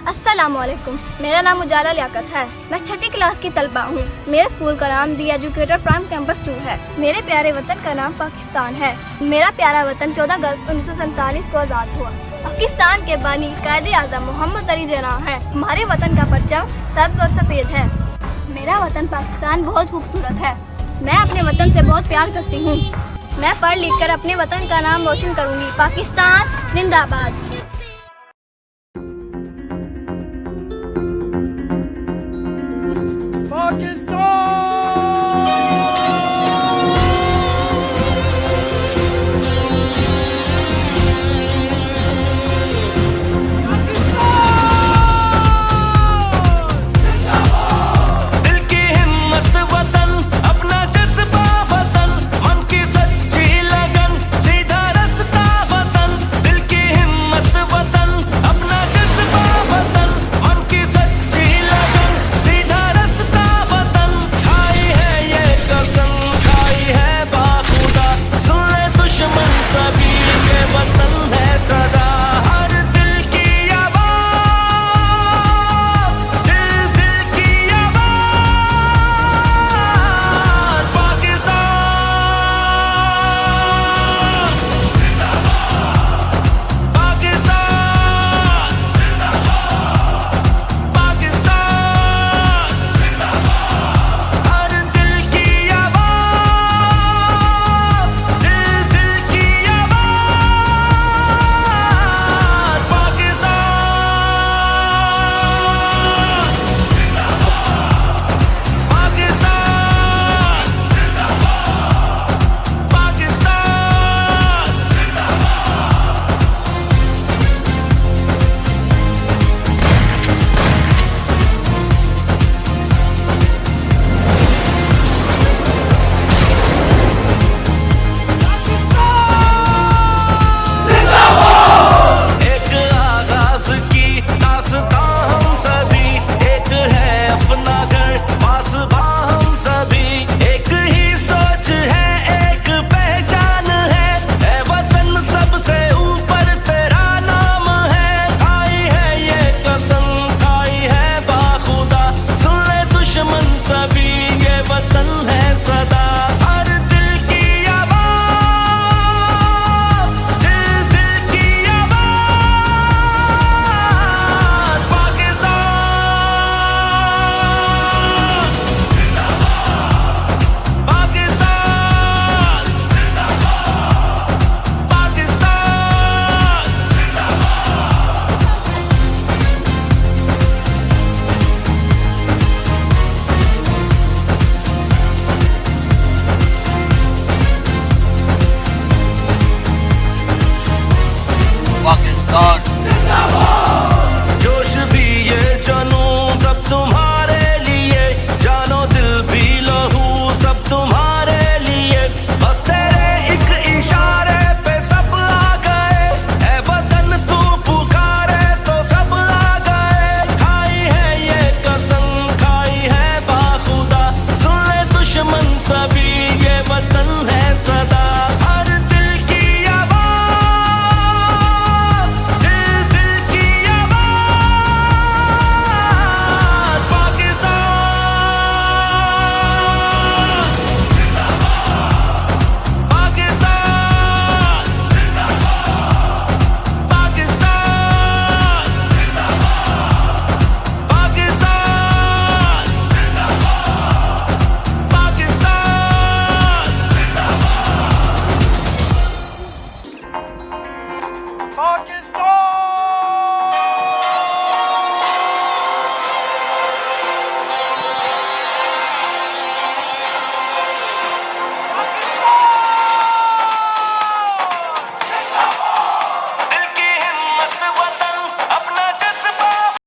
अस्सलामुअलैकुम। मेरा नाम उजाला लियाकत है। मैं छठी क्लास की तलबा हूँ। मेरे स्कूल का नाम दी एजुकेटर प्राइम कैंपस 2 है। मेरे प्यारे वतन का नाम पाकिस्तान है। मेरा प्यारा वतन 14 अगस्त 1947 को आज़ाद हुआ। पाकिस्तान के बानी कायदे आज़म मोहम्मद अली जिन्ना है। हमारे वतन का परचम सब्ज़ और सफ़ेद है। मेरा वतन पाकिस्तान बहुत खूबसूरत है। मैं अपने वतन से बहुत प्यार करती हूँ। मैं पढ़ लिख कर अपने वतन का नाम रोशन करूँगी। पाकिस्तान जिंदाबाद।